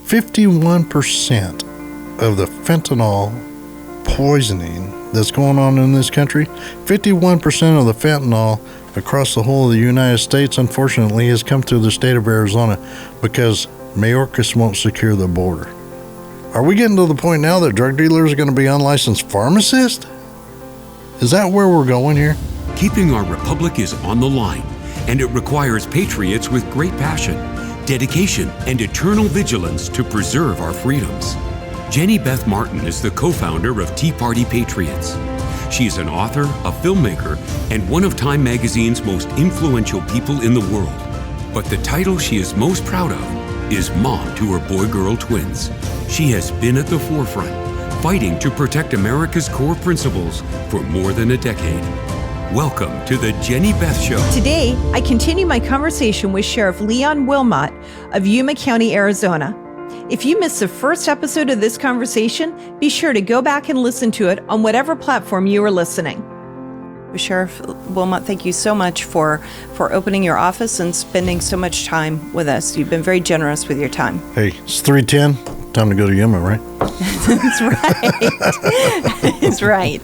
51% of the fentanyl poisoning that's going on in this country, 51% of the fentanyl across the whole of the United States, unfortunately, has come through the state of Arizona because Mayorkas won't secure the border. Are we getting to the point now that drug dealers are going to be unlicensed pharmacists? Is that where we're going here? Keeping our republic is on the line, and it requires patriots with great passion, dedication, and eternal vigilance to preserve our freedoms. Jenny Beth Martin is the co-founder of Tea Party Patriots. She is an author, a filmmaker, and one of Time Magazine's most influential people in the world. But the title she is most proud of is mom to her boy-girl twins. She has been at the forefront, fighting to protect America's core principles for more than a decade. Welcome to the Jenny Beth Show. Today, I continue my conversation with Sheriff Leon Wilmot of Yuma County, Arizona. If you missed the first episode of this conversation, be sure to go back and listen to it on whatever platform you are listening. Sheriff Wilmot, thank you so much for opening your office and spending so much time with us. You've been very generous with your time. Hey, it's 3:10. Time to go to Yuma, right? That's right. That's right.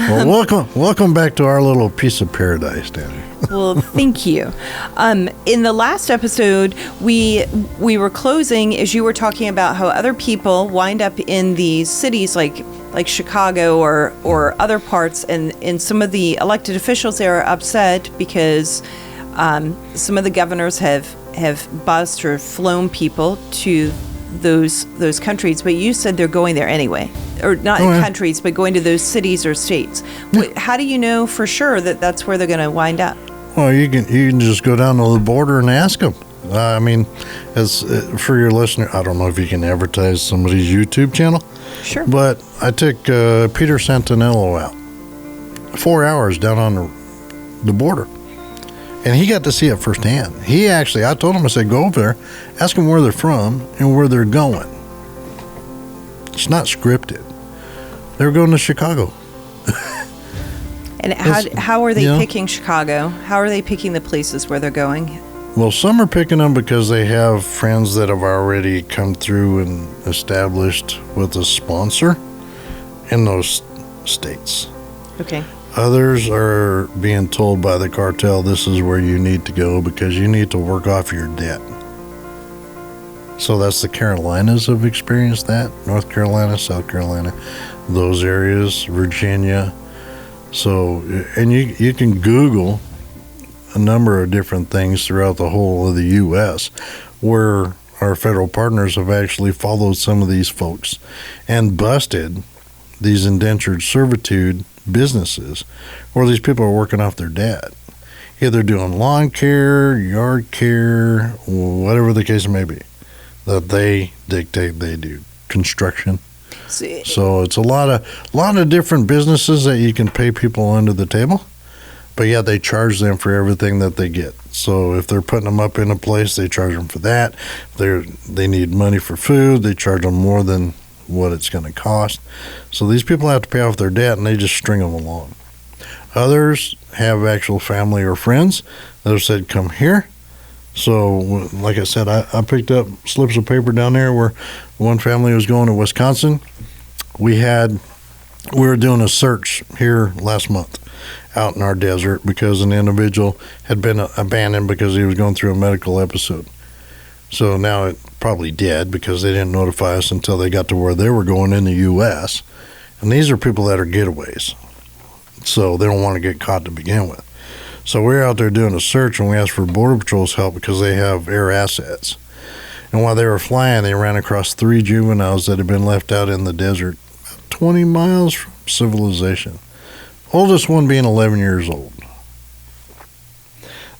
Well, welcome back to our little piece of paradise down here. Well, thank you. In the last episode, we were closing as you were talking about how other people wind up in these cities like Chicago or other parts, and some of the elected officials there are upset because some of the governors have bused or flown people to those countries, but you said they're going there anyway, or not countries, but going to those cities or states. How do you know for sure that that's where they're going to wind up? Well, you can just go down to the border and ask them. I mean, as for your listener, I don't know if you can advertise somebody's YouTube channel. Sure. But I took Peter Santinello out 4 hours down on the border. And he got to see it firsthand. I told him, I said, go over there, ask them where they're from and where they're going. It's not scripted. They were going to Chicago. And how are they picking Chicago? How are they picking the places where they're going? Well, some are picking them because they have friends that have already come through and established with a sponsor in those states. Okay. Others are being told by the cartel, this is where you need to go because you need to work off your debt. So that's the Carolinas have experienced that. North Carolina, South Carolina, those areas, Virginia. So, and you can Google a number of different things throughout the whole of the U.S. where our federal partners have actually followed some of these folks and busted these indentured servitude businesses where these people are working off their debt, either doing lawn care, yard care, whatever the case may be, that they dictate they do, construction. So it's a lot of different businesses that you can pay people under the table, but yeah, they charge them for everything that they get. So if they're putting them up in a place, they charge them for that. They need money for food, they charge them more than what it's going to cost. So these people have to pay off their debt and they just string them along. Others have actual family or friends that have said, come here. So like I said, I picked up slips of paper down there where one family was going to Wisconsin. We were doing a search here last month out in our desert because an individual had been abandoned because he was going through a medical episode. So now it probably dead because they didn't notify us until they got to where they were going in the U.S. And these are people that are getaways. So they don't want to get caught to begin with. So we're out there doing a search and we asked for Border Patrol's help because they have air assets. And while they were flying, they ran across 3 juveniles that had been left out in the desert, about 20 miles from civilization. Oldest one being 11 years old.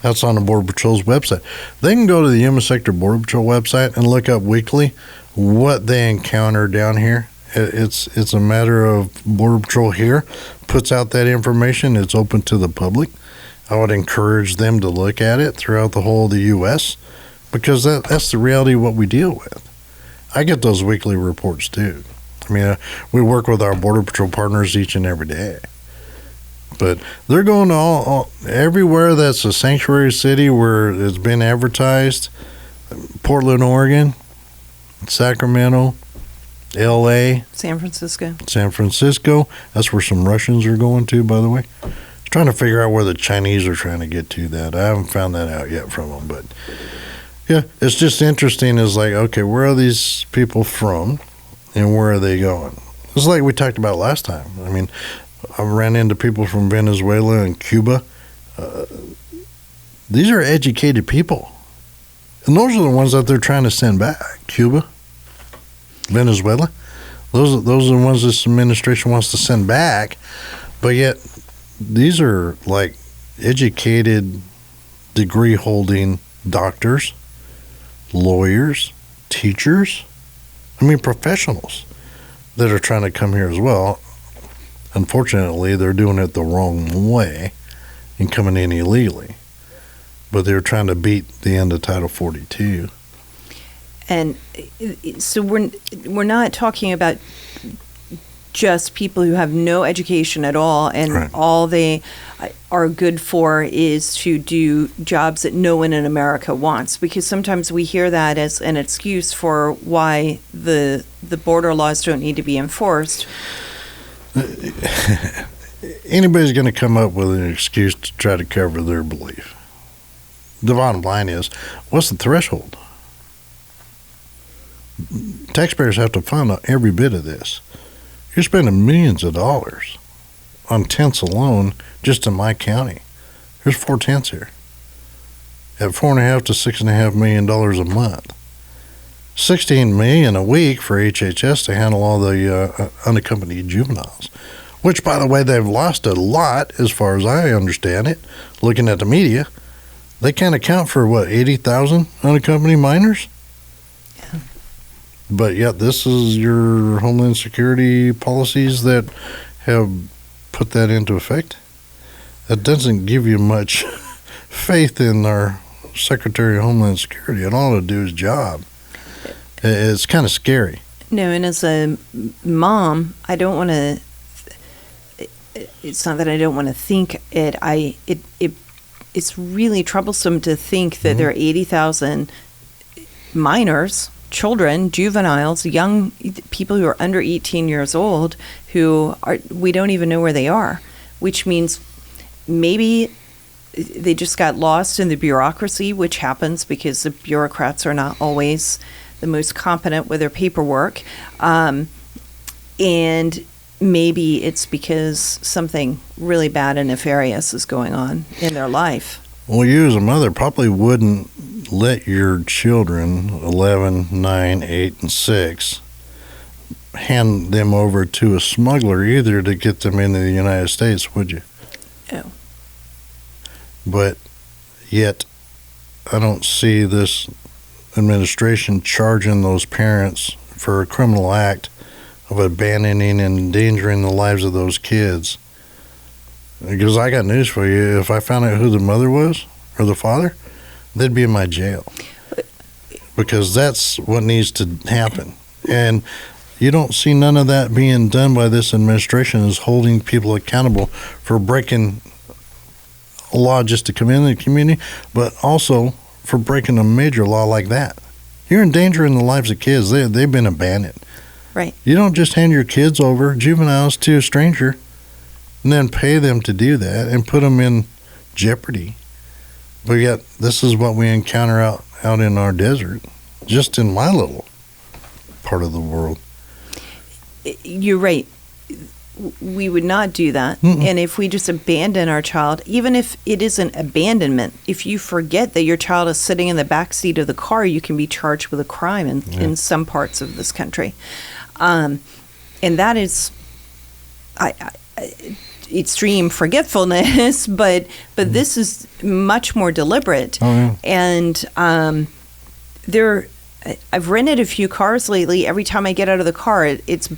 That's on the Border Patrol's website. They can go to the Yuma Sector Border Patrol website and look up weekly what they encounter down here. It's a matter of Border Patrol here puts out that information. It's open to the public. I would encourage them to look at it throughout the whole of the U.S. because that's the reality of what we deal with. I get those weekly reports too. I mean, we work with our Border Patrol partners each and every day. But they're going to all everywhere that's a sanctuary city where it's been advertised. Portland, Oregon, Sacramento, L.A., San Francisco. San Francisco. That's where some Russians are going to, by the way. I was trying to figure out where the Chinese are trying to get to that. I haven't found that out yet from them. But, yeah, it's just interesting. It's like, okay, where are these people from and where are they going? It's like we talked about last time. I mean, I ran into people from Venezuela and Cuba. These are educated people. And those are the ones that they're trying to send back. Cuba, Venezuela. Those are the ones this administration wants to send back. But yet, these are like educated, degree-holding doctors, lawyers, teachers. I mean, professionals that are trying to come here as well. Unfortunately, they're doing it the wrong way and coming in illegally. But they're trying to beat the end of Title 42. And so we're not talking about just people who have no education at all, and Right. all they are good for is to do jobs that no one in America wants. Because sometimes we hear that as an excuse for why the border laws don't need to be enforced. Anybody's going to come up with an excuse to try to cover their belief. The bottom line is, what's the threshold? Taxpayers have to fund every bit of this. You're spending millions of dollars on tents alone just in my county. There's 4 tents here. At $4.5 to $6.5 million a month. $16 million a week for HHS to handle all the unaccompanied juveniles. Which, by the way, they've lost a lot, as far as I understand it, looking at the media. They can't account for, 80,000 unaccompanied minors? Yeah. But yet this is your Homeland Security policies that have put that into effect? That doesn't give you much faith in our Secretary of Homeland Security and all to do his job. It's kind of scary. No, and as a mom, I don't want to. It's not that I don't want to think it. It's really troublesome to think that there are 80,000 minors, children, juveniles, young people who are under 18 years old we don't even know where they are, which means maybe they just got lost in the bureaucracy, which happens because the bureaucrats are not always the most competent with their paperwork. And maybe it's because something really bad and nefarious is going on in their life. Well, you as a mother probably wouldn't let your children, 11, 9, 8, and 6, hand them over to a smuggler either to get them into the United States, would you? No. But yet, I don't see this administration charging those parents for a criminal act of abandoning and endangering the lives of those kids. Because I got news for you. If I found out who the mother was or the father, they'd be in my jail. Because that's what needs to happen. And you don't see none of that being done by this administration, is holding people accountable for breaking a law just to come in the community, but also for breaking a major law like that. You're endangering the lives of kids. They've been abandoned. Right. You don't just hand your kids over, juveniles, to a stranger and then pay them to do that and put them in jeopardy. But yet, this is what we encounter out in our desert, just in my little part of the world. You're right. We would not do that. Mm-mm. And if we just abandon our child, even if it isn't abandonment, if you forget that your child is sitting in the back seat of the car, you can be charged with a crime in some parts of this country. And that is extreme forgetfulness, but this is much more deliberate. Oh, yeah. And I've rented a few cars lately. Every time I get out of the car, it's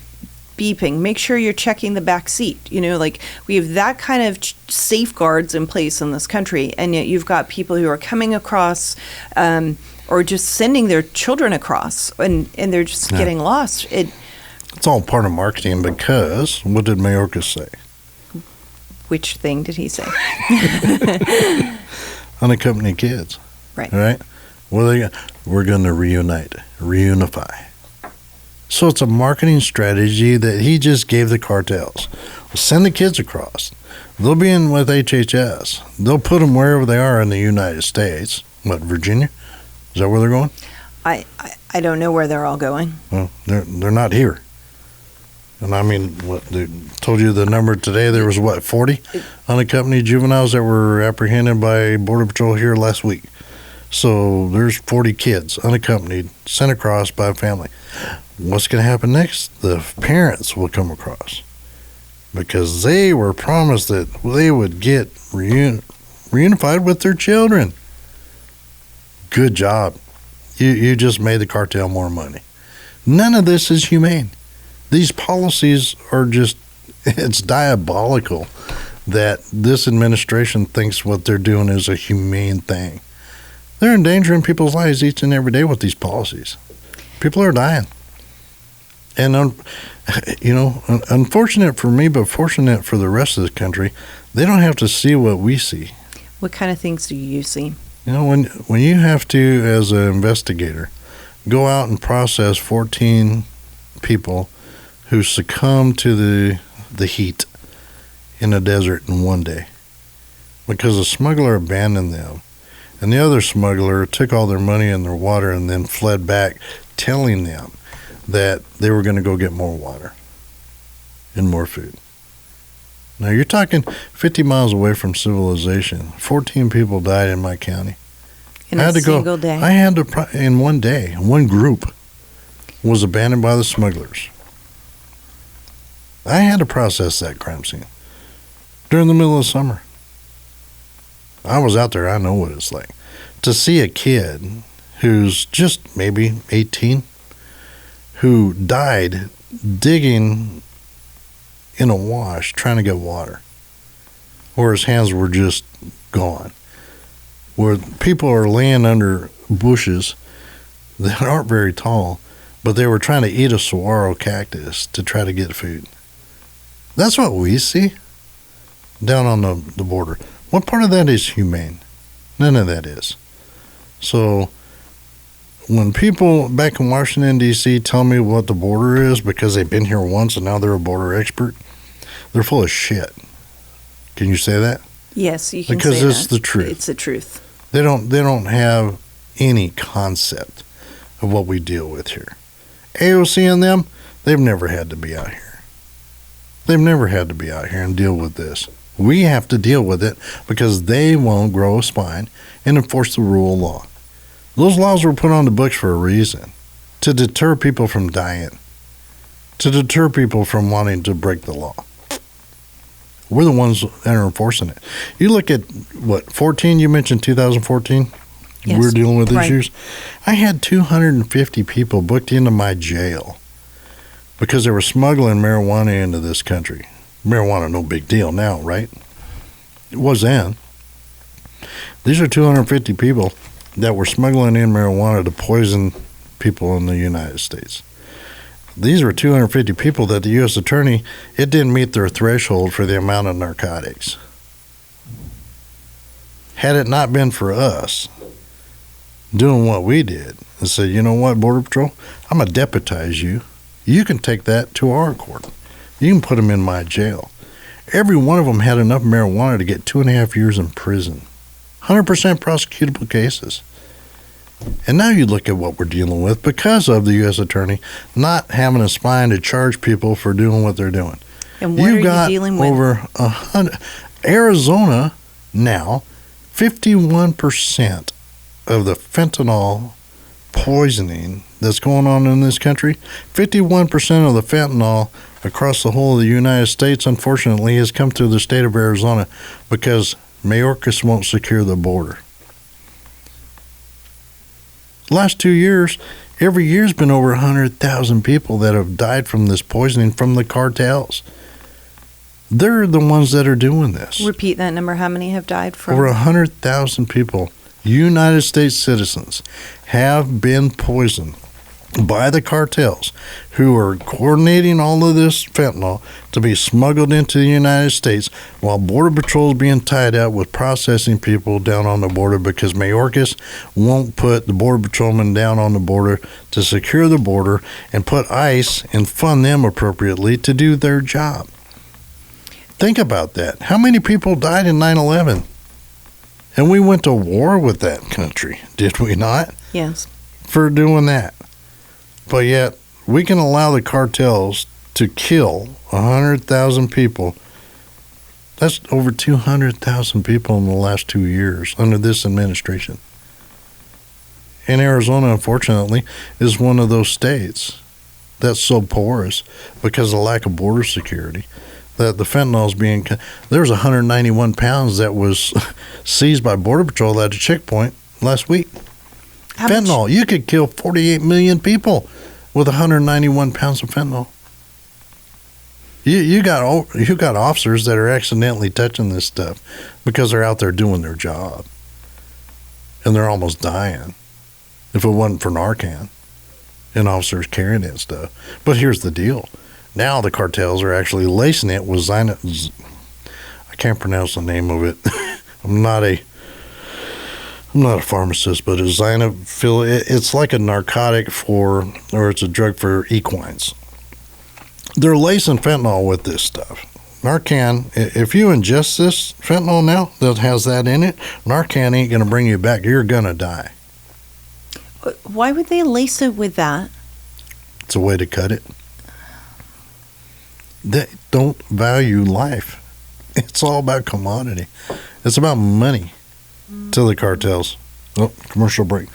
beeping. Make sure you're checking the back seat. Like we have that kind of safeguards in place in this country, and yet you've got people who are coming across or just sending their children across, and they're just getting lost. It's all part of marketing, because what did Mayorkas say? Which thing did he say? Unaccompanied kids. Right. Right? Well, we're going to reunify. So it's a marketing strategy that he just gave the cartels. Send the kids across. They'll be in with HHS. They'll put them wherever they are in the United States. What, Virginia? Is that where they're going? I don't know where they're all going. Well, they're not here. And I mean, what they told you the number today, there was, 40 unaccompanied juveniles that were apprehended by Border Patrol here last week. So there's 40 kids unaccompanied sent across by a family. What's going to happen next? The parents will come across because they were promised that they would get reunified with their children. Good job. You just made the cartel more money. None of this is humane. These policies are just, it's diabolical that this administration thinks what they're doing is a humane thing. They're endangering people's lives each and every day with these policies. People are dying. And, unfortunate for me, but fortunate for the rest of the country, they don't have to see what we see. What kind of things do you see? When you have to, as an investigator, go out and process 14 people who succumbed to the heat in the desert in one day because a smuggler abandoned them, and the other smuggler took all their money and their water and then fled back, telling them that they were going to go get more water and more food. Now, you're talking 50 miles away from civilization. 14 people died in my county. In a single day? I had to, in one day, one group was abandoned by the smugglers. I had to process that crime scene during the middle of summer. I was out there. I know what it's like. To see a kid who's just maybe 18 who died digging in a wash trying to get water, where his hands were just gone, where people are laying under bushes that aren't very tall, but they were trying to eat a saguaro cactus to try to get food. That's what we see down on the border. What part of that is humane? None of that is. So when people back in Washington, D.C. tell me what the border is because they've been here once and now they're a border expert, they're full of shit. Can you say that? Yes, you can because say that. Because it's the truth. It's the truth. They don't have any concept of what we deal with here. AOC and them, they've never had to be out here. They've never had to be out here and deal with this. We have to deal with it because they won't grow a spine and enforce the rule of law. Those laws were put on the books for a reason, to deter people from dying, to deter people from wanting to break the law. We're the ones that are enforcing it. You look at, 14? You mentioned 2014? Yes. We're dealing with Right. issues. I had 250 people booked into my jail because they were smuggling marijuana into this country. Marijuana, no big deal now, right? It was then. These are 250 people that were smuggling in marijuana to poison people in the United States. These were 250 people that the U.S. Attorney, it didn't meet their threshold for the amount of narcotics. Had it not been for us doing what we did and said, you know what, Border Patrol, I'm going to deputize you. You can take that to our court. You can put them in my jail. Every one of them had enough marijuana to get 2.5 years in prison. 100% prosecutable cases. And now you look at what we're dealing with because of the U.S. Attorney not having a spine to charge people for doing what they're doing. And what are you dealing with? Over 100. Arizona now, 51% of the fentanyl poisoning that's going on in this country, 51% of the fentanyl across the whole of the United States, unfortunately, has come through the state of Arizona because Mayorkas won't secure the border. Last 2 years, every year's been over 100,000 people that have died from this poisoning from the cartels. They're the ones that are doing this. Repeat that number. How many have died from? Over 100,000 people, United States citizens, have been poisoned by the cartels who are coordinating all of this fentanyl to be smuggled into the United States while Border Patrol is being tied up with processing people down on the border because Mayorkas won't put the Border Patrolmen down on the border to secure the border and put ICE and fund them appropriately to do their job. Think about that. How many people died in 9/11? And we went to war with that country, did we not? Yes. For doing that. But yet, we can allow the cartels to kill 100,000 people. That's over 200,000 people in the last 2 years under this administration. And Arizona, unfortunately, is one of those states that's so porous because of lack of border security that the fentanyl is being... There's 191 pounds that was seized by Border Patrol at a checkpoint last week. How Fentanyl. much? You could kill 48 million people with 191 pounds of fentanyl. You got officers that are accidentally touching this stuff because they're out there doing their job. And they're almost dying if it wasn't for Narcan and officers carrying that stuff. But here's the deal. Now the cartels are actually lacing it with I can't pronounce the name of it. I'm not a pharmacist, but it's it's like a narcotic or it's a drug for equines. They're lacing fentanyl with this stuff. Narcan, if you ingest this fentanyl now that has that in it, Narcan ain't going to bring you back. You're going to die. Why would they lace it with that? It's a way to cut it. They don't value life. It's all about commodity. It's about money to the cartels. Oh, commercial break.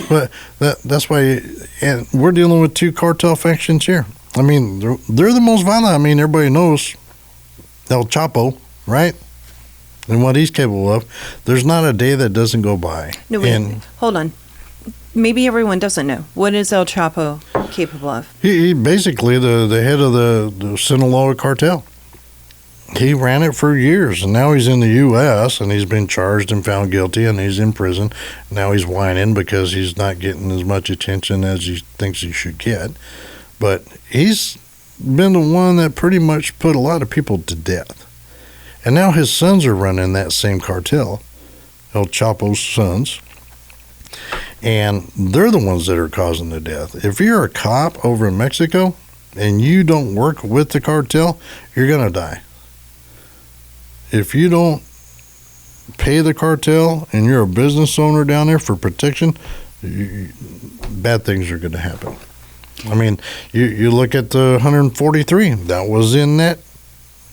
But that's why, and we're dealing with two cartel factions here. I mean, they're the most violent. I mean, everybody knows El Chapo, right? And what he's capable of. There's not a day that doesn't go by. No, wait, hold on. Maybe everyone doesn't know. What is El Chapo capable of? He basically the head of the Sinaloa cartel. He ran it for years, and now he's in the U.S., and he's been charged and found guilty, and he's in prison. Now he's whining because he's not getting as much attention as he thinks he should get. But he's been the one that pretty much put a lot of people to death. And now his sons are running that same cartel, El Chapo's sons, and they're the ones that are causing the death. If you're a cop over in Mexico and you don't work with the cartel, you're going to die. If you don't pay the cartel and you're a business owner down there for protection, bad things are going to happen. I mean, you look at the 143, that was in that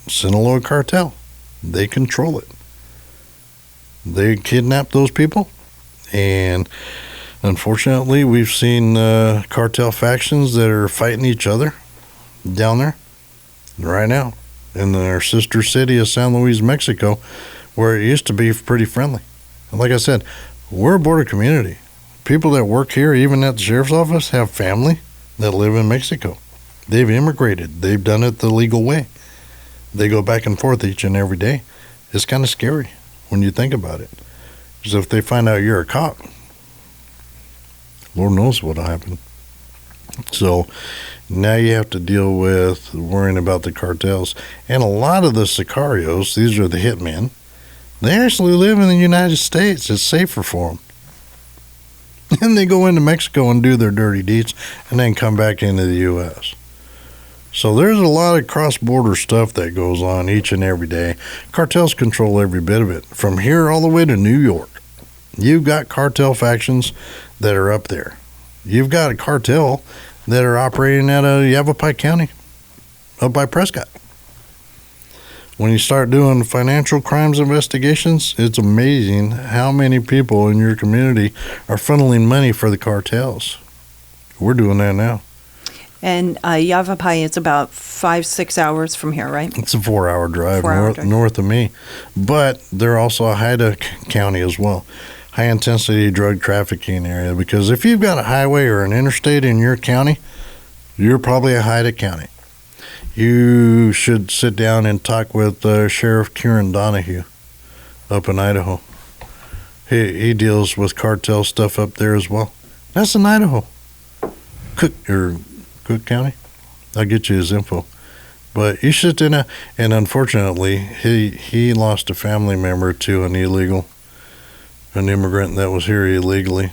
Sinaloa cartel. They control it. They kidnap those people, and unfortunately, we've seen cartel factions that are fighting each other down there right now in our sister city of San Luis, Mexico, where it used to be pretty friendly. And like I said, we're a border community. People that work here, even at the sheriff's office, have family that live in Mexico. They've immigrated. They've done it the legal way. They go back and forth each and every day. It's kind of scary when you think about it. Because if they find out you're a cop, Lord knows what'll happen. So now you have to deal with worrying about the cartels. And a lot of the sicarios, these are the hitmen, they actually live in the United States. It's safer for them. And they go into Mexico and do their dirty deeds and then come back into the U.S. So there's a lot of cross-border stuff that goes on each and every day. Cartels control every bit of it. From here all the way to New York, you've got cartel factions that are up there. You've got a cartel that are operating out of Yavapai County, up by Prescott. When you start doing financial crimes investigations, it's amazing how many people in your community are funneling money for the cartels. We're doing that now. And Yavapai is about 5-6 hours from here, right? It's a 4-hour drive drive. north of me. But they're also a HIDTA county as well. High-intensity drug trafficking area. Because if you've got a highway or an interstate in your county, you're probably a HIDTA county. You should sit down and talk with Sheriff Kieran Donahue up in Idaho. He deals with cartel stuff up there as well. That's in Idaho. Cook County. I'll get you his info. But you sit in and unfortunately, he lost a family member to an immigrant that was here illegally.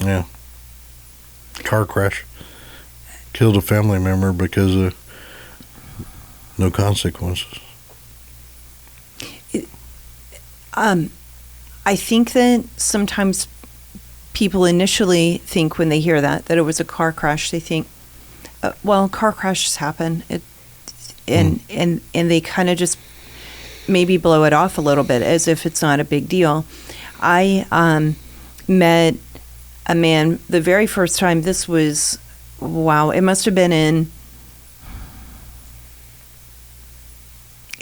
Yeah. Car crash. Killed a family member because of no consequences. I think that sometimes people initially think when they hear that it was a car crash, they think, well, car crashes happen. And they kind of just maybe blow it off a little bit as if it's not a big deal. I met a man the very first time. This was, wow, it must have been in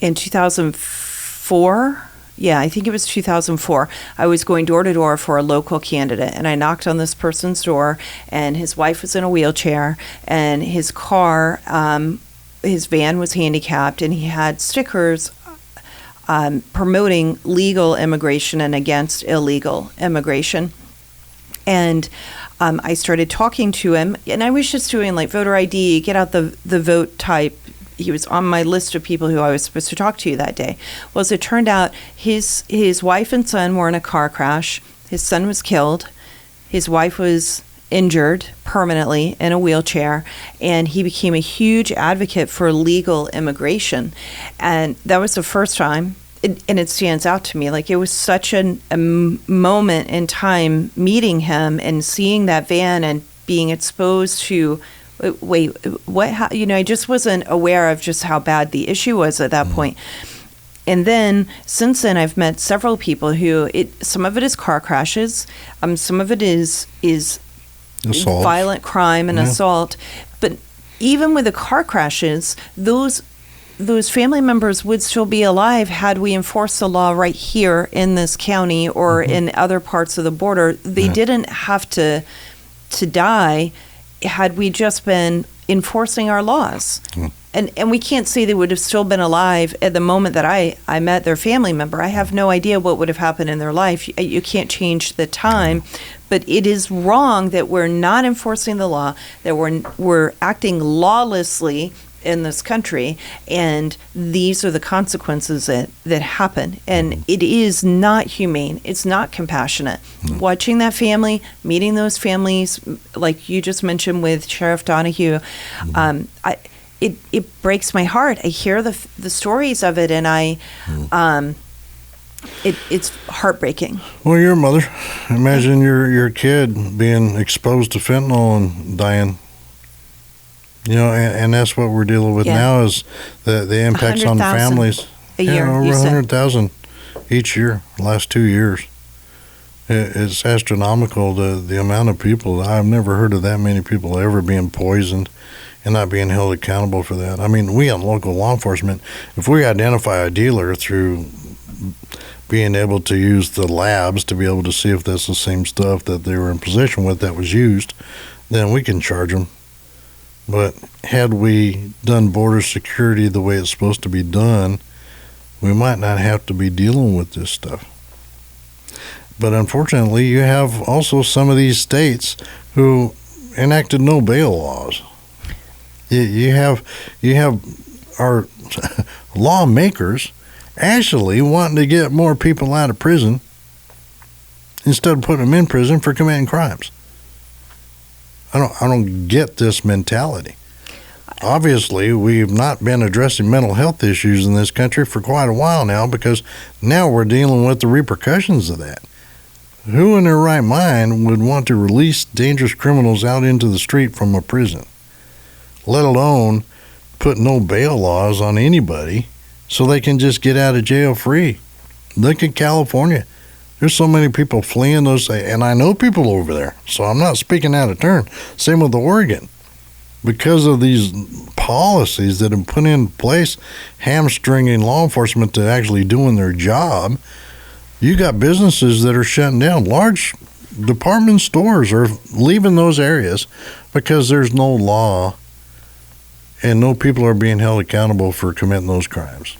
2004. Yeah, I think it was 2004. I was going door to door for a local candidate, and I knocked on this person's door, and his wife was in a wheelchair, and his car, his van was handicapped, and he had stickers promoting legal immigration and against illegal immigration. And I started talking to him, and I was just doing like voter ID, get out the vote type. He was on my list of people who I was supposed to talk to that day. Well, as it turned out, his wife and son were in a car crash. His son was killed. His wife was injured permanently in a wheelchair, and he became a huge advocate for legal immigration. And that was the first time, and it stands out to me. Like, it was such a moment in time meeting him and seeing that van and being exposed to, wait, what? How, I just wasn't aware of just how bad the issue was at that point. And then, since then, I've met several people who, some of it is car crashes, some of it is assault. Violent crime and assault. But even with the car crashes, those family members would still be alive had we enforced the law right here in this county or in other parts of the border. They didn't have to die had we just been enforcing our laws. And we can't say they would have still been alive at the moment that I met their family member. I have no idea what would have happened in their life. You can't change the time. But it is wrong that we're not enforcing the law, that we're acting lawlessly in this country, and these are the consequences that happen. And it is not humane. It's not compassionate. Watching that family, meeting those families, like you just mentioned with Sheriff Donahue, it breaks my heart. I hear the stories of it, and it's heartbreaking. Well, you're a mother. Imagine your kid being exposed to fentanyl and dying. And that's what we're dealing with now is the impacts on families. A year, over 100,000 each year, last 2 years. It's astronomical, the amount of people. I've never heard of that many people ever being poisoned and not being held accountable for that. I mean, we on local law enforcement, if we identify a dealer through being able to use the labs to be able to see if that's the same stuff that they were in possession with that was used, then we can charge them. But had we done border security the way it's supposed to be done, we might not have to be dealing with this stuff. But unfortunately, you have also some of these states who enacted no bail laws. You have our lawmakers actually wanting to get more people out of prison instead of putting them in prison for committing crimes. I don't get this mentality. Obviously, we've not been addressing mental health issues in this country for quite a while now, because now we're dealing with the repercussions of that. Who in their right mind would want to release dangerous criminals out into the street from a prison, let alone put no bail laws on anybody so they can just get out of jail free? Look at California. There's so many people fleeing those, and I know people over there, so I'm not speaking out of turn. Same with Oregon. Because of these policies that have put in place, hamstringing law enforcement to actually doing their job, you got businesses that are shutting down. Large department stores are leaving those areas because there's no law and no people are being held accountable for committing those crimes.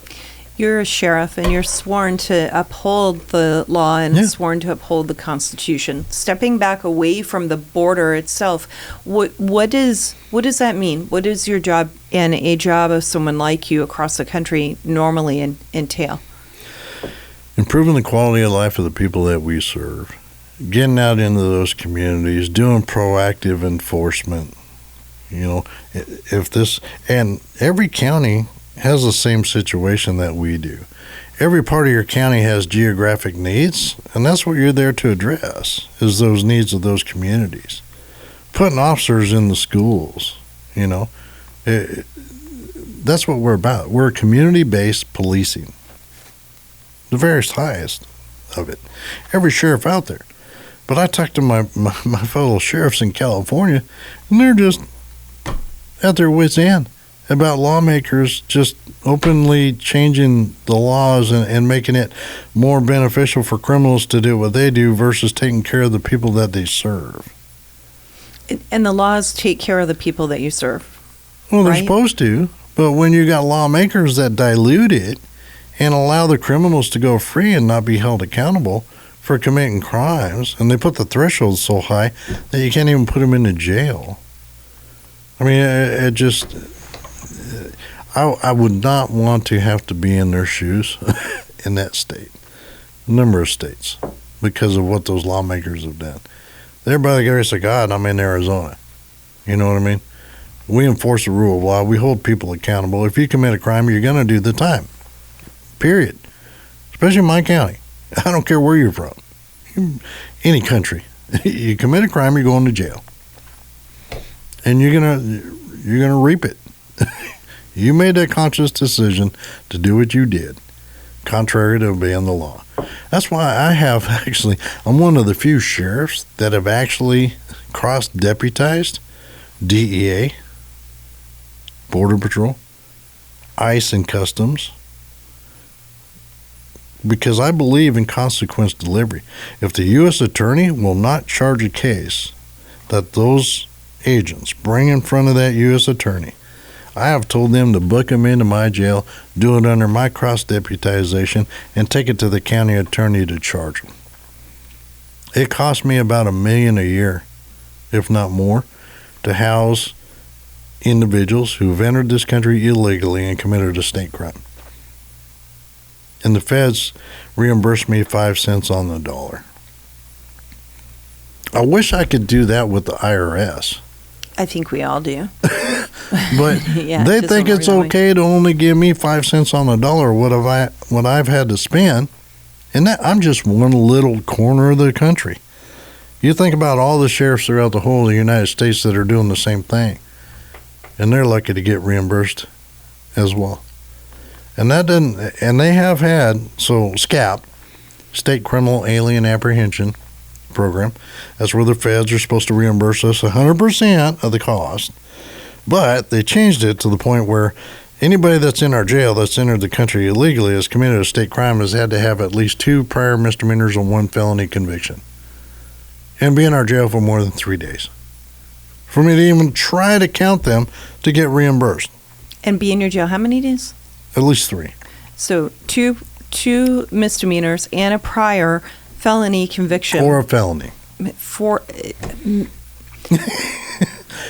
You're a sheriff and you're sworn to uphold the law and sworn to uphold the Constitution. Stepping back away from the border itself, what does that mean? What does your job and a job of someone like you across the country normally entail? Improving the quality of life of the people that we serve. Getting out into those communities, doing proactive enforcement. If this, and every county has the same situation that we do. Every part of your county has geographic needs, and that's what you're there to address, is those needs of those communities. Putting officers in the schools, that's what we're about. We're community-based policing, the very highest of it. Every sheriff out there. But I talk to my fellow sheriffs in California, and they're just at their wits' end about lawmakers just openly changing the laws and making it more beneficial for criminals to do what they do versus taking care of the people that they serve. And the laws take care of the people that you serve. Well, they're supposed to, but when you got lawmakers that dilute it and allow the criminals to go free and not be held accountable for committing crimes, and they put the threshold so high that you can't even put them into jail. I mean, it just... I would not want to have to be in their shoes in that state, a number of states, because of what those lawmakers have done. They're by the grace of God, I'm in Arizona. You know what I mean? We enforce the rule of law. We hold people accountable. If you commit a crime, you're going to do the time, period, especially in my county. I don't care where you're from, any country. You commit a crime, you're going to jail, and you're gonna reap it. You made that conscious decision to do what you did, contrary to obeying the law. That's why I'm one of the few sheriffs that have actually cross-deputized DEA, Border Patrol, ICE, and Customs, because I believe in consequence delivery. If the U.S. Attorney will not charge a case that those agents bring in front of that U.S. Attorney, I have told them to book them into my jail, do it under my cross-deputization, and take it to the county attorney to charge them. It costs me about $1 million a year, if not more, to house individuals who've entered this country illegally and committed a state crime. And the feds reimburse me 5 cents on the dollar. I wish I could do that with the IRS. I think we all do. But they think it's okay to only give me 5 cents on the dollar what I've had to spend, and that I'm just one little corner of the country. You think about all the sheriffs throughout the whole of the United States that are doing the same thing, and they're lucky to get reimbursed as well. And they have had, so SCAAP, State Criminal Alien Apprehension Program, that's where the feds are supposed to reimburse us 100% of the cost. But they changed it to the point where anybody that's in our jail that's entered the country illegally has committed a state crime has had to have at least 2 prior misdemeanors and 1 felony conviction and be in our jail for more than 3 days for me to even try to count them to get reimbursed. And be in your jail how many days? At least 3. So two misdemeanors and a prior felony conviction. Or a felony.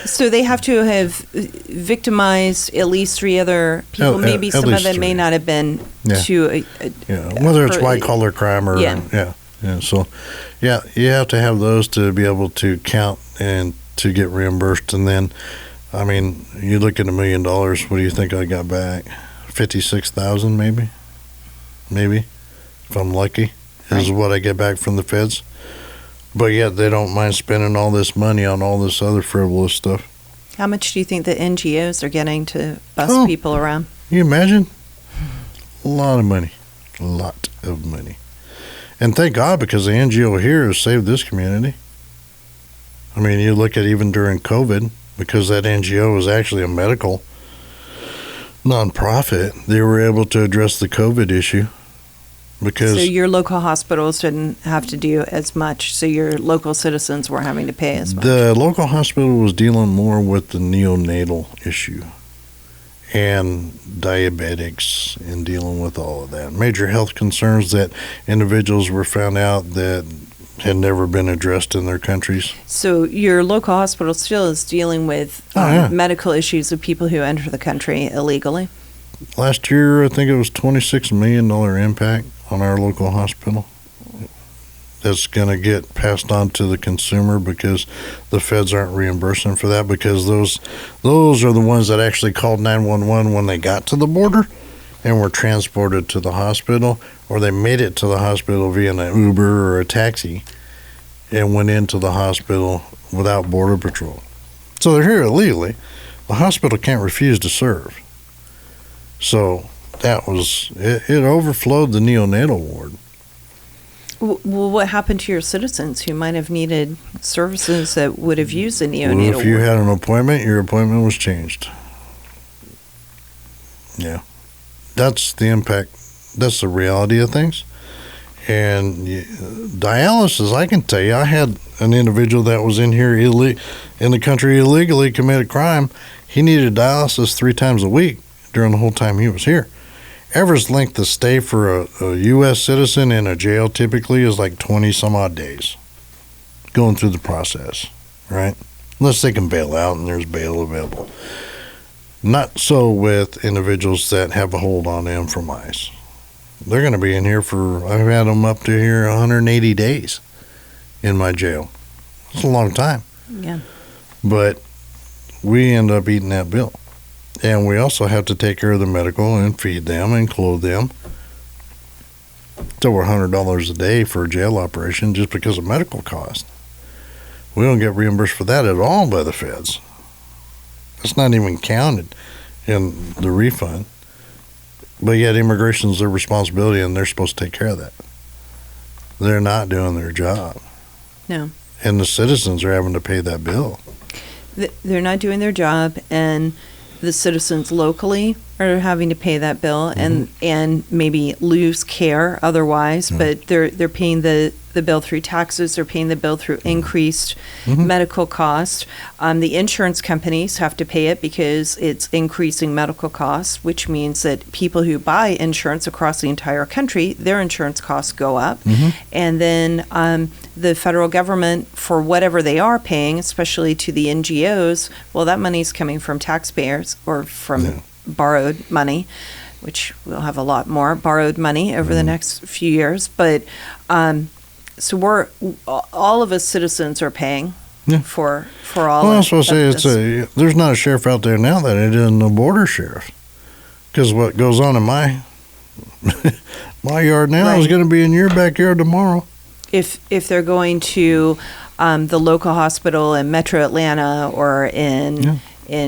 So they have to have victimized at least 3 other people. Maybe some of them may not have been to whether it's white collar crime or So you have to have those to be able to count and to get reimbursed. And then, I mean, you look at $1 million. What do you think I got back? 56,000, maybe, if I'm lucky, is what I get back from the feds. But yet they don't mind spending all this money on all this other frivolous stuff. How much do you think the NGOs are getting to bust people around? Can you imagine? A lot of money. And thank God, because the NGO here has saved this community. I mean, you look at even during COVID, because that NGO was actually a medical nonprofit, they were able to address the COVID issue. Because so your local hospitals didn't have to do as much, so your local citizens weren't having to pay as much. The local hospital was dealing more with the neonatal issue. and diabetics in dealing with all of that. Major health concerns that individuals were found out that had never been addressed in their countries. So your local hospital still is dealing with medical issues of people who enter the country illegally? Last year, I think it was $26 million impact on our local hospital. That's going to get passed on to the consumer because the feds aren't reimbursing for that, because those are the ones that actually called 911 when they got to the border and were transported to the hospital, or they made it to the hospital via an Uber or a taxi and went into the hospital without Border Patrol. So they're here illegally. The hospital can't refuse to serve. So that was, it overflowed the neonatal ward. Well, what happened to your citizens who might have needed services that would have used the neonatal Well, if you ward? had an appointment, your appointment was changed. Yeah. That's the impact. That's the reality of things. And dialysis, I can tell you, I had an individual that was in here in the country illegally, committed crime. He needed dialysis 3 times a week during the whole time he was here. Average length of stay for a U.S. citizen in a jail typically is like 20 some odd days going through the process, right? Unless they can bail out and there's bail available. Not so with individuals that have a hold on them from ICE. They're going to be in here I've had them up to here 180 days in my jail. It's a long time. Yeah. But we end up eating that bill. And we also have to take care of the medical and feed them and clothe them. It's over $100 a day for a jail operation just because of medical cost. We don't get reimbursed for that at all by the feds. It's not even counted in the refund. But yet immigration's their responsibility and they're supposed to take care of that. They're not doing their job. No. And the citizens are having to pay that bill. They're not doing their job, and the citizens locally are having to pay that bill, and maybe lose care otherwise, but they're paying the bill through taxes, they're paying the bill through increased medical cost. The insurance companies have to pay it because it's increasing medical costs, which means that people who buy insurance across the entire country, their insurance costs go up. And then the federal government, for whatever they are paying, especially to the NGOs, well, that money's coming from taxpayers or from borrowed money, which we'll have a lot more borrowed money over the next few years. But so all of us citizens are paying for all. Well, of that's what I say. There's not a sheriff out there now that it isn't a border sheriff, because what goes on in my yard now is going to be in your backyard tomorrow. If they're going to the local hospital in Metro Atlanta or in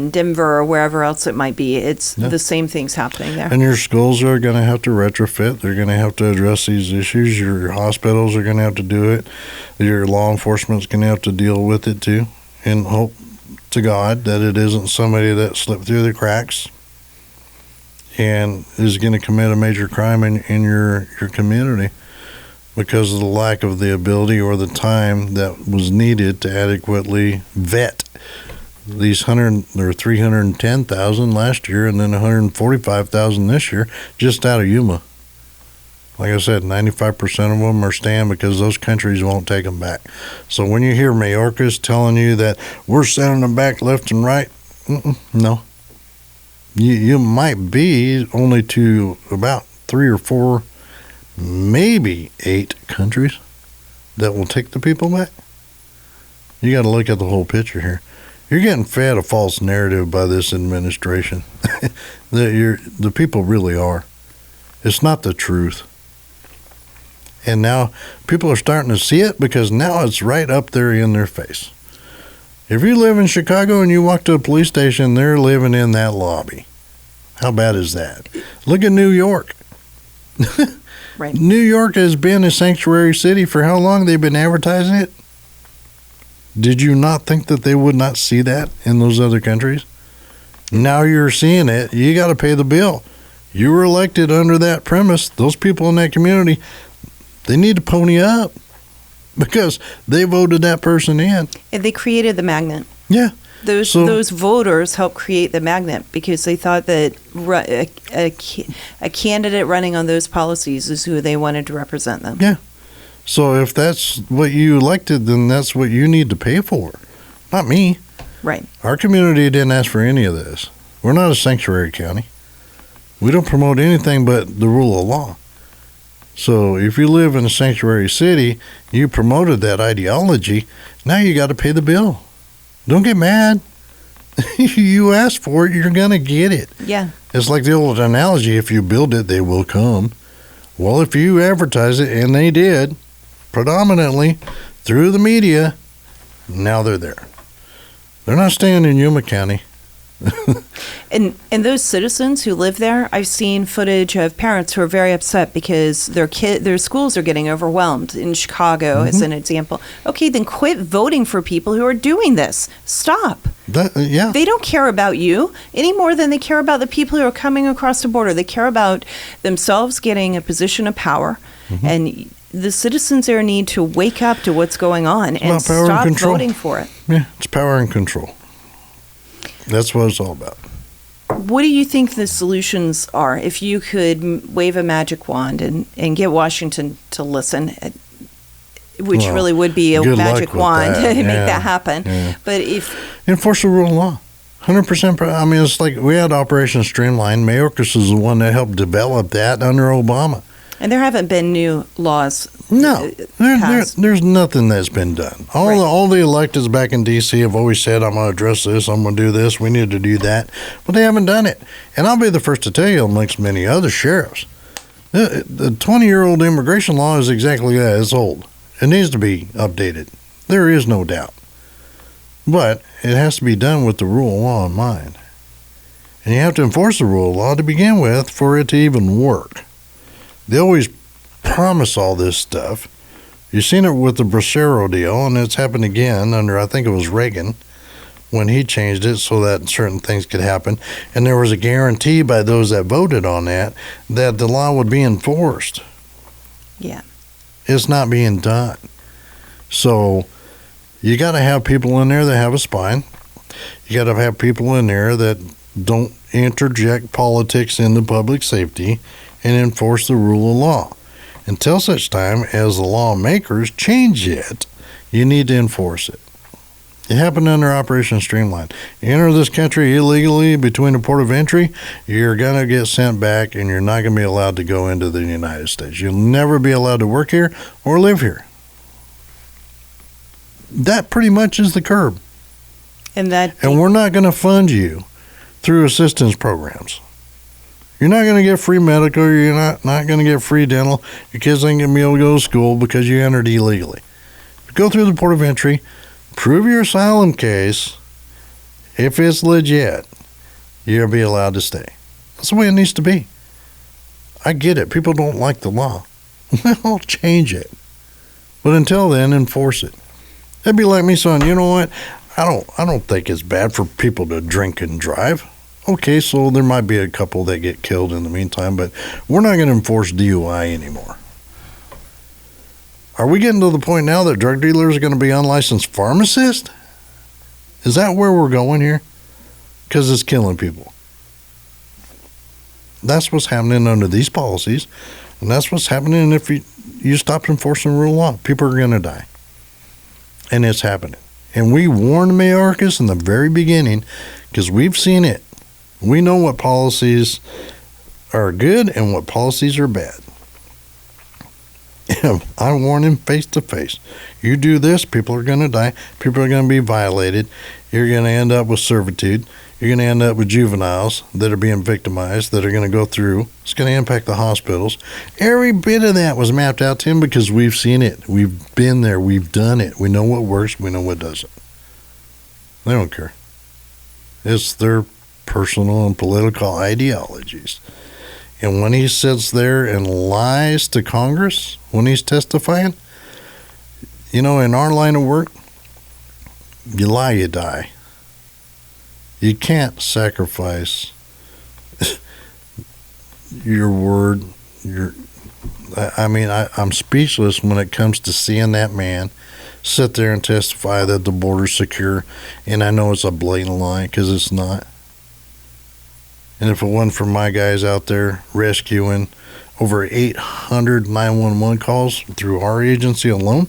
Denver or wherever else it might be, it's the same things happening there. And your schools are going to have to retrofit. They're going to have to address these issues. Your hospitals are going to have to do it. Your law enforcement's going to have to deal with it too. And hope to God that it isn't somebody that slipped through the cracks and is going to commit a major crime in your community because of the lack of the ability or the time that was needed to adequately vet these 310,000 last year and then 145,000 this year just out of Yuma. Like I said, 95% of them are staying because those countries won't take them back. So when you hear Mayorkas telling you that we're sending them back left and right, no. You might be only to about 3 or 4, maybe 8 countries that will take the people back. You got to look at the whole picture here. You're getting fed a false narrative by this administration. The people really are. It's not the truth. And now people are starting to see it because now it's right up there in their face. If you live in Chicago and you walk to a police station, they're living in that lobby. How bad is that? Look at New York. Right. New York has been a sanctuary city for how long? They've been advertising it? Did you not think that they would not see that in those other countries? Now you're seeing it. You got to pay the bill. You were elected under that premise. Those people in that community, they need to pony up because they voted that person in. And they created the magnet. Yeah. Those voters helped create the magnet because they thought that a candidate running on those policies is who they wanted to represent them. Yeah. So if that's what you elected, then that's what you need to pay for. Not me. Right. Our community didn't ask for any of this. We're not a sanctuary county. We don't promote anything but the rule of law. So if you live in a sanctuary city, you promoted that ideology, now you got to pay the bill. Don't get mad. You asked for it, you're going to get it. Yeah. It's like the old analogy, if you build it, they will come. Well, if you advertise it, and they did, predominantly through the media, now they're there. They're not staying in Yuma County. And those citizens who live there, I've seen footage of parents who are very upset because their schools are getting overwhelmed in Chicago, as an example. Okay, then quit voting for people who are doing this. Stop. Yeah. They don't care about you any more than they care about the people who are coming across the border. They care about themselves getting a position of power, and the citizens there need to wake up to what's going on and stop voting for it. Yeah, it's power and control. That's what it's all about. What do you think the solutions are? If you could wave a magic wand and get Washington to listen, which really would be a magic wand to make that happen. Yeah. But if... Enforce the rule of law. 100%. I mean, it's like we had Operation Streamline. Mayorkas is the one that helped develop that under Obama. And there haven't been new laws. No, there's nothing that's been done. All the electeds back in D.C. have always said, I'm going to address this, I'm going to do this, we need to do that. But they haven't done it. And I'll be the first to tell you, amongst many other sheriffs, the 20-year-old immigration law is exactly that. It's old. It needs to be updated. There is no doubt. But it has to be done with the rule of law in mind. And you have to enforce the rule of law to begin with for it to even work. They always promise all this stuff. You've seen it with the Bracero deal, and it's happened again under, I think it was Reagan, when he changed it so that certain things could happen. And there was a guarantee by those that voted on that the law would be enforced. Yeah. It's not being done. So you got to have people in there that have a spine. You got to have people in there that don't interject politics into public safety and enforce the rule of law. Until such time as the lawmakers change it, you need to enforce it. It happened under Operation Streamline. You enter this country illegally between the port of entry, you're going to get sent back and you're not going to be allowed to go into the United States. You'll never be allowed to work here or live here. That pretty much is the curb. And we're not going to fund you through assistance programs. You're not going to get free medical. You're not going to get free dental. Your kids ain't going to be able to go to school because you entered illegally. Go through the port of entry, prove your asylum case. If it's legit, you'll be allowed to stay. That's the way it needs to be. I get it. People don't like the law. Well, change it. But until then, enforce it. It'd be like me saying, you know what? I don't think it's bad for people to drink and drive. Okay, so there might be a couple that get killed in the meantime, but we're not going to enforce DUI anymore. Are we getting to the point now that drug dealers are going to be unlicensed pharmacists? Is that where we're going here? Because it's killing people. That's what's happening under these policies, and that's what's happening if you stop enforcing the rule of law. People are going to die, and it's happening. And we warned Mayorkas in the very beginning because we've seen it. We know what policies are good and what policies are bad. I warn him face to face. You do this, people are going to die. People are going to be violated. You're going to end up with servitude. You're going to end up with juveniles that are being victimized, that are going to go through. It's going to impact the hospitals. Every bit of that was mapped out to him because we've seen it. We've been there. We've done it. We know what works. We know what doesn't. They don't care. It's their personal and political ideologies. And when he sits there and lies to Congress when he's testifying, you know, in our line of work, you lie, you die. You can't sacrifice your word. I'm speechless when it comes to seeing that man sit there and testify that the border's secure, and I know it's a blatant lie because it's not. And if it wasn't for my guys out there rescuing over 800 911 calls through our agency alone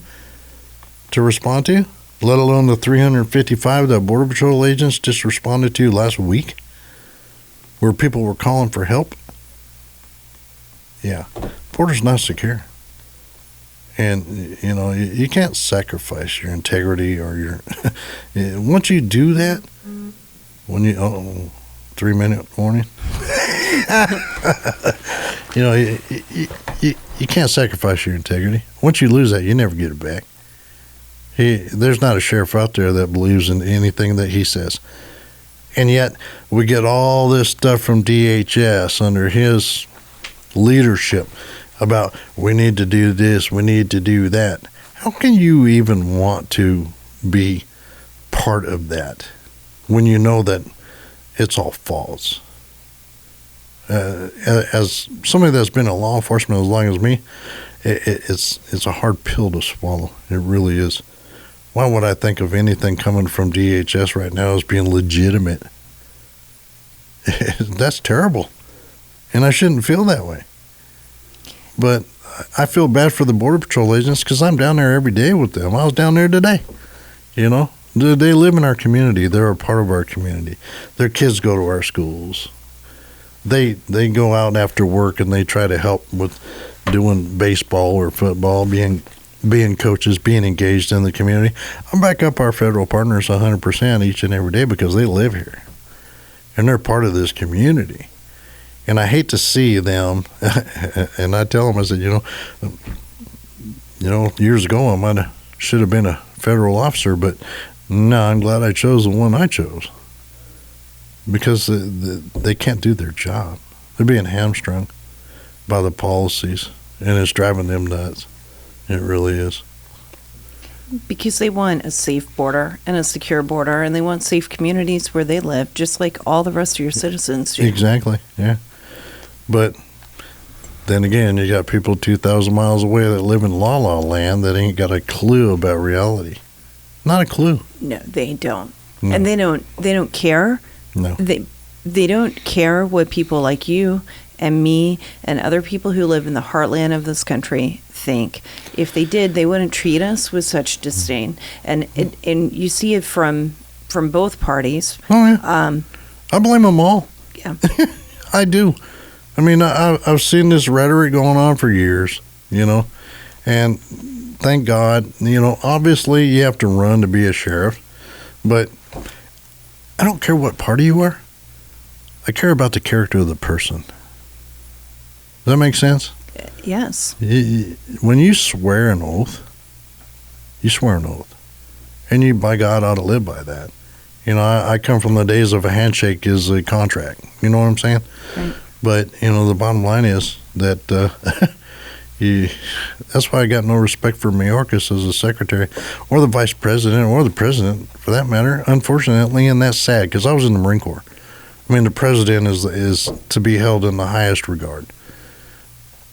to respond to, let alone the 355 that Border Patrol agents just responded to last week, where people were calling for help. Yeah, border's not secure. And, you know, you can't sacrifice your integrity or your... Once you do that, when you... 3-minute warning. You know, you can't sacrifice your integrity. Once you lose that, you never get it back. There's not a sheriff out there that believes in anything that he says. And yet, we get all this stuff from DHS under his leadership about we need to do this, we need to do that. How can you even want to be part of that when you know that it's all false? As somebody that's been in law enforcement as long as me, it's a hard pill to swallow. It really is. Why would I think of anything coming from DHS right now as being legitimate? That's terrible. And I shouldn't feel that way. But I feel bad for the Border Patrol agents because I'm down there every day with them. I was down there today. You know, they live in our community. They're a part of our community. Their kids go to our schools. They go out after work and they try to help with doing baseball or football, being coaches, being engaged in the community. I back up our federal partners 100% each and every day because they live here and they're part of this community. And I hate to see them, and I tell them, I said, you know, years ago I should have been a federal officer, but no, I'm glad I chose the one I chose because they can't do their job. They're being hamstrung by the policies, and it's driving them nuts. It really is. Because they want a safe border and a secure border, and they want safe communities where they live, just like all the rest of your citizens do. Exactly, yeah. But then again, you got people 2,000 miles away that live in la-la land that ain't got a clue about reality. Not a clue. No, they don't. No. And they don't care. No. They don't care what people like you and me and other people who live in the heartland of this country think. If they did, they wouldn't treat us with such disdain. And you see it from both parties. Oh, yeah. I blame them all. Yeah. I do. I mean, I've seen this rhetoric going on for years, you know, and thank God, you know, obviously you have to run to be a sheriff, but I don't care what party you are. I care about the character of the person. Does that make sense? Yes. When you swear an oath, and you, by God, ought to live by that. You know, I come from the days of a handshake is a contract. You know what I'm saying? Right. But, you know, the bottom line is that that's why I got no respect for Mayorkas as a secretary or the vice president or the president, for that matter, unfortunately, and that's sad because I was in the Marine Corps. I mean, the president is to be held in the highest regard.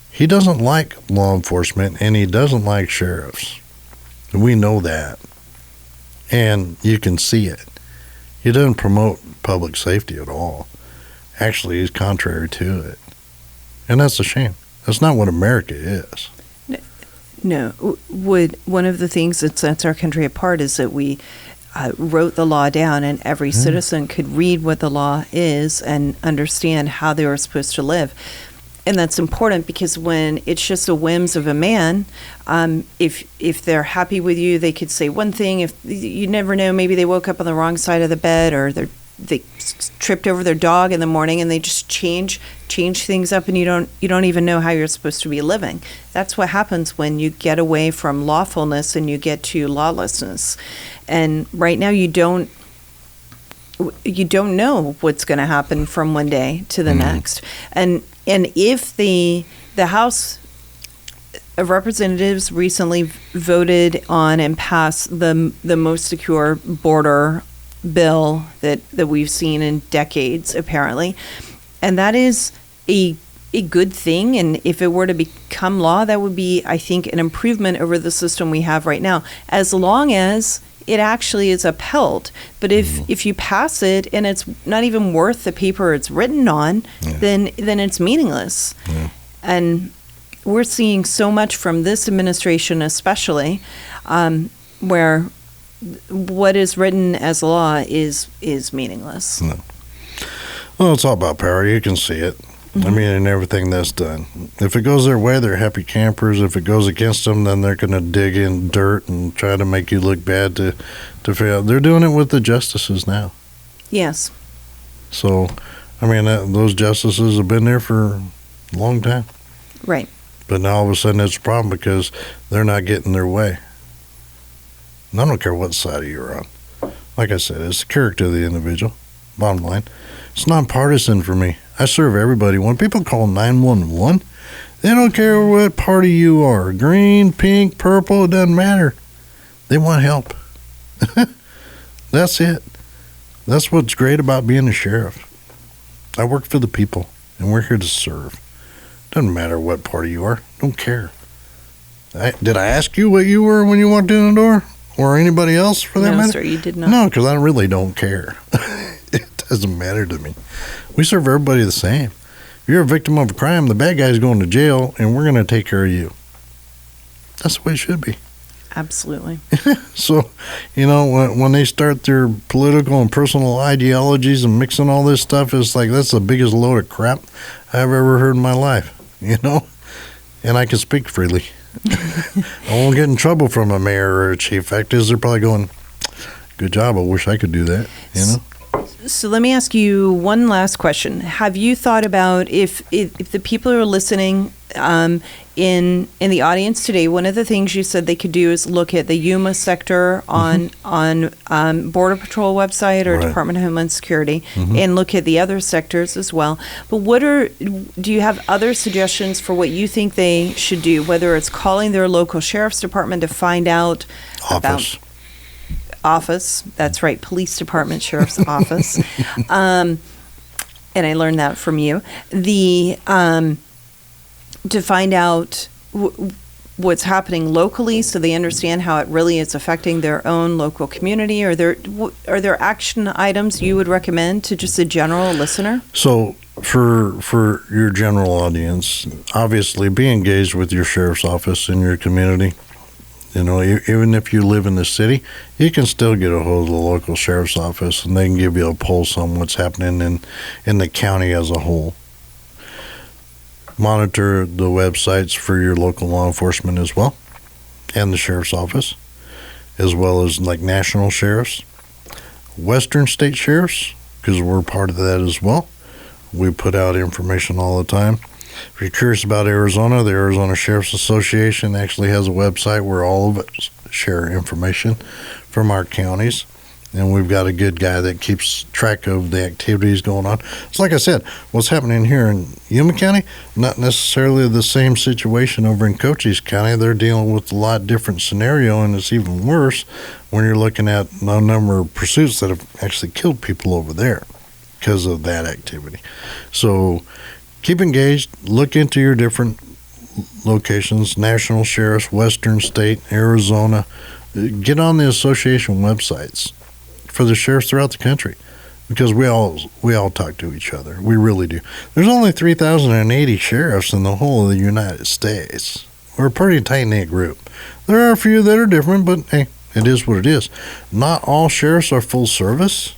He doesn't like law enforcement, and he doesn't like sheriffs. We know that. And you can see it. He doesn't promote public safety at all. Actually, he's contrary to it. And that's a shame. That's not what America is. No. One of the things that sets our country apart is that we wrote the law down, and every citizen could read what the law is and understand how they were supposed to live. And that's important because when it's just the whims of a man, if they're happy with you, they could say one thing. If you never know, maybe they woke up on the wrong side of the bed, or they tripped over their dog in the morning, and they just change things up, and you don't even know how you're supposed to be living. That's what happens when you get away from lawfulness and you get to lawlessness. And right now, you don't know what's going to happen from one day to the next. And if the House of Representatives recently voted on and passed the most secure border bill that we've seen in decades, apparently, and that is a a good thing, and if it were to become law, that would be, I think, an improvement over the system we have right now, as long as it actually is upheld. But if you pass it and it's not even worth the paper it's written on, then it's meaningless. And we're seeing so much from this administration, especially, where what is written as law is meaningless. No. Well, it's all about power. You can see it. I mean, in everything that's done. If it goes their way, they're happy campers. If it goes against them, then they're going to dig in dirt and try to make you look bad to fail. They're doing it with the justices now. Yes. So, I mean, those justices have been there for a long time. Right. But now all of a sudden it's a problem because they're not getting their way. And I don't care what side you're on. Like I said, it's the character of the individual. Bottom line. It's nonpartisan for me. I serve everybody. When people call 911, they don't care what party you are. Green, pink, purple, it doesn't matter. They want help. That's it. That's what's great about being a sheriff. I work for the people, and we're here to serve. Doesn't matter what party you are. Don't care. Did I ask you what you were when you walked in the door? Or anybody else for that matter? No, sir, you did not. No, because I really don't care. It doesn't matter to me. We serve everybody the same. If you're a victim of a crime, the bad guy's going to jail, and we're going to take care of you. That's the way it should be. Absolutely. So, you know, when they start their political and personal ideologies and mixing all this stuff, it's like that's the biggest load of crap I've ever heard in my life, you know? And I can speak freely. I won't get in trouble from a mayor or a chief. Fact is, they're probably going, good job, I wish I could do that, you know? So let me ask you one last question. Have you thought about if the people who are listening in the audience today, one of the things you said they could do is look at the Yuma sector on Border Patrol website or Right. Department of Homeland Security, and look at the other sectors as well. But do you have other suggestions for what you think they should do, whether it's calling their local sheriff's department to find out about office, that's right, police department, sheriff's office, and I learned that from you, to find out what's happening locally so they understand how it really is affecting their own local community? Are there action items you would recommend to just a general listener? So for your general audience, obviously be engaged with your sheriff's office in your community. You know, even if you live in the city, you can still get a hold of the local sheriff's office, and they can give you a pulse on what's happening in the county as a whole. Monitor the websites for your local law enforcement as well, and the sheriff's office, as well as like national sheriffs, western state sheriffs, because we're part of that as well. We put out information all the time. If you're curious about Arizona, the Arizona Sheriff's Association actually has a website where all of us share information from our counties. And we've got a good guy that keeps track of the activities going on. It's like I said, what's happening here in Yuma County, not necessarily the same situation over in Cochise County. They're dealing with a lot different scenario, and it's even worse when you're looking at a number of pursuits that have actually killed people over there because of that activity. So keep engaged, look into your different locations, national sheriffs, western state, Arizona. Get on the association websites for the sheriffs throughout the country, because we all talk to each other. We really do. There's only 3,080 sheriffs in the whole of the United States. We're a pretty tight-knit group. There are a few that are different, but hey, it is what it is. Not all sheriffs are full service,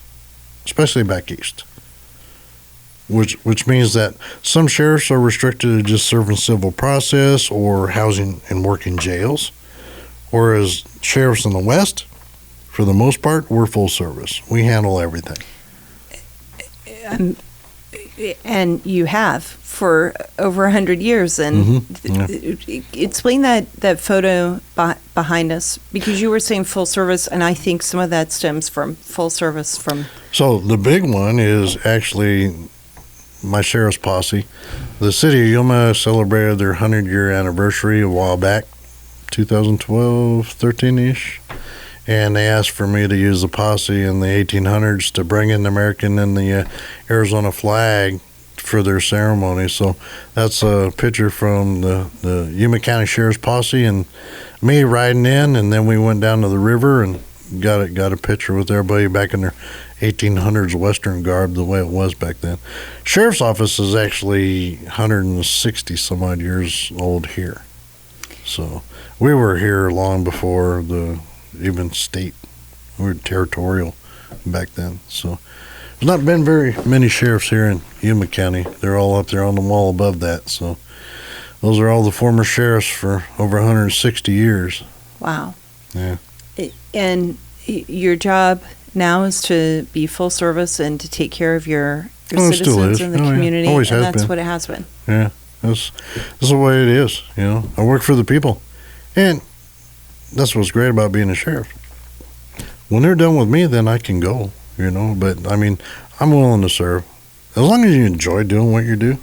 especially back east. Which means that some sheriffs are restricted to just serving civil process or housing and working jails, whereas sheriffs in the west, for the most part, we're full service. We handle everything. And you have for over 100 years. And explain that photo behind us, because you were saying full service, and I think some of that stems from full service from... So the big one is actually my sheriff's posse. The city of Yuma celebrated their 100-year anniversary a while back, 2012, 13-ish. And they asked for me to use the posse in the 1800s to bring in the American and the Arizona flag for their ceremony. So that's a picture from the Yuma County Sheriff's posse and me riding in, and then we went down to the river and got a picture with everybody back in their 1800s Western garb, the way it was back then. Sheriff's office is actually 160 some odd years old here. So we were here long before the even state. We were territorial back then. So there's not been very many sheriffs here in Yuma County. They're all up there on the wall above that. So those are all the former sheriffs for over 160 years. Wow. Yeah. And your job now is to be full service and to take care of your citizens in the community. Always and has that's been. what it has been. Yeah. That's the way it is. You know, I work for the people. And that's what's great about being a sheriff. When they're done with me, then I can go, you know. But, I mean, I'm willing to serve. As long as you enjoy doing what you do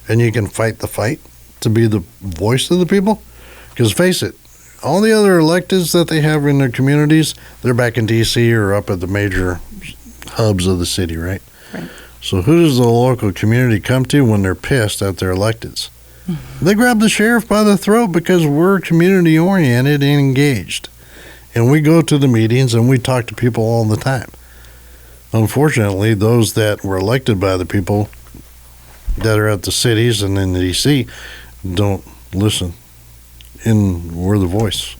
and you can fight the fight to be the voice of the people. Because face it, all the other electeds that they have in their communities, they're back in D.C. or up at the major hubs of the city, right? Right. So who does the local community come to when they're pissed at their electeds? Mm-hmm. They grab the sheriff by the throat because we're community-oriented and engaged. And we go to the meetings and we talk to people all the time. Unfortunately, those that were elected by the people that are at the cities and in the D.C. don't listen. And we're the voice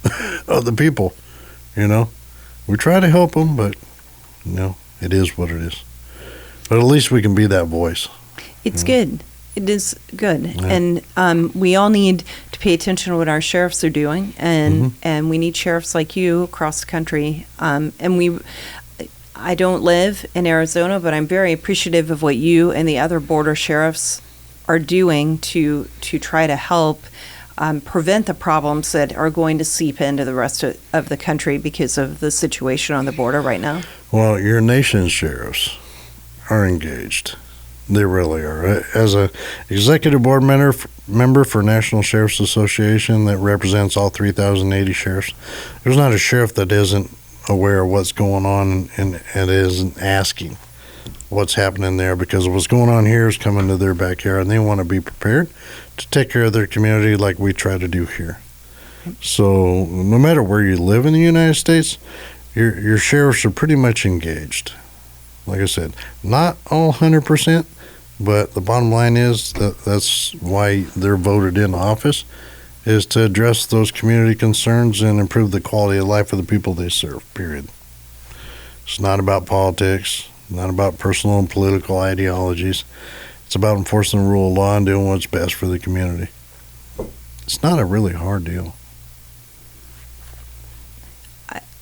of the people, you know. We try to help them, but, you know, it is what it is. But at least we can be that voice. It's good. It is good. Yeah. And we all need to pay attention to what our sheriffs are doing. And we need sheriffs like you across the country. I don't live in Arizona, but I'm very appreciative of what you and the other border sheriffs are doing to try to help prevent the problems that are going to seep into the rest of the country because of the situation on the border right now? Well, your nation's sheriffs are engaged. They really are. As a executive board member for National Sheriff's Association that represents all 3,080 sheriffs, there's not a sheriff that isn't aware of what's going on and isn't asking what's happening there, because what's going on here is coming to their backyard, and they want to be prepared to take care of their community like we try to do here. So no matter where you live in the United States, your sheriffs are pretty much engaged. Like I said, not all 100%, but the bottom line is that's why they're voted in office, is to address those community concerns and improve the quality of life of the people they serve, period. It's not about politics, not about personal and political ideologies. It's about enforcing the rule of law and doing what's best for the community. It's not a really hard deal.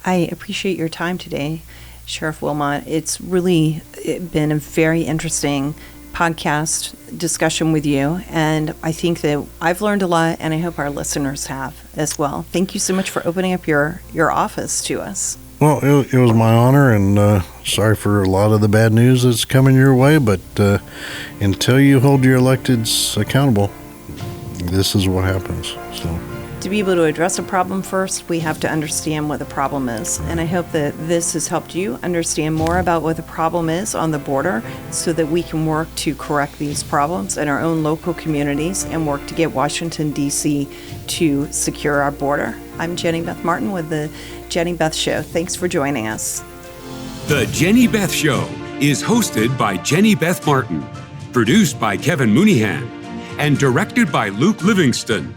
I appreciate your time today, Sheriff Wilmot. It's really been a very interesting podcast discussion with you, and I think that I've learned a lot, and I hope our listeners have as well. Thank you so much for opening up your office to us. Well, it was my honor, and sorry for a lot of the bad news that's coming your way, but until you hold your electeds accountable, this is what happens. So, to be able to address a problem first, we have to understand what the problem is. And I hope that this has helped you understand more about what the problem is on the border so that we can work to correct these problems in our own local communities and work to get Washington, D.C. to secure our border. I'm Jenny Beth Martin with the Jenny Beth Show. Thanks for joining us. The Jenny Beth Show is hosted by Jenny Beth Martin, produced by Kevin Mooneyhan, and directed by Luke Livingston.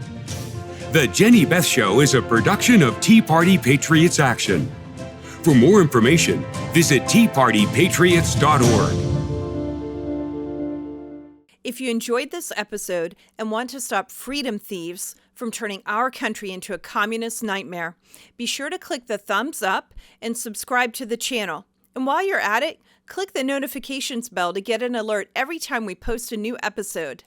The Jenny Beth Show is a production of Tea Party Patriots Action. For more information, visit teapartypatriots.org. If you enjoyed this episode and want to stop freedom thieves from turning our country into a communist nightmare, be sure to click the thumbs up and subscribe to the channel. And while you're at it, click the notifications bell to get an alert every time we post a new episode.